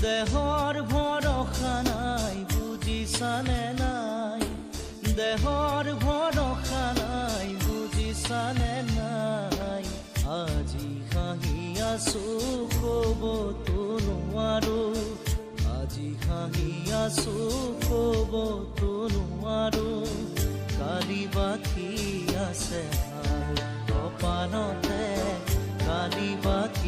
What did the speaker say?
দেহৰ ভৰসা নাই বুজিছানে নাই, দেহৰ ভৰসা নাই বুজিছানে নাই। আজি হাঁহি আছো ক'বতো নোৱাৰো, আজি হাঁহি আছো ক'বতো নোৱাৰো। কালি বাকী আছে ভাল কপালতে, কালি বাকী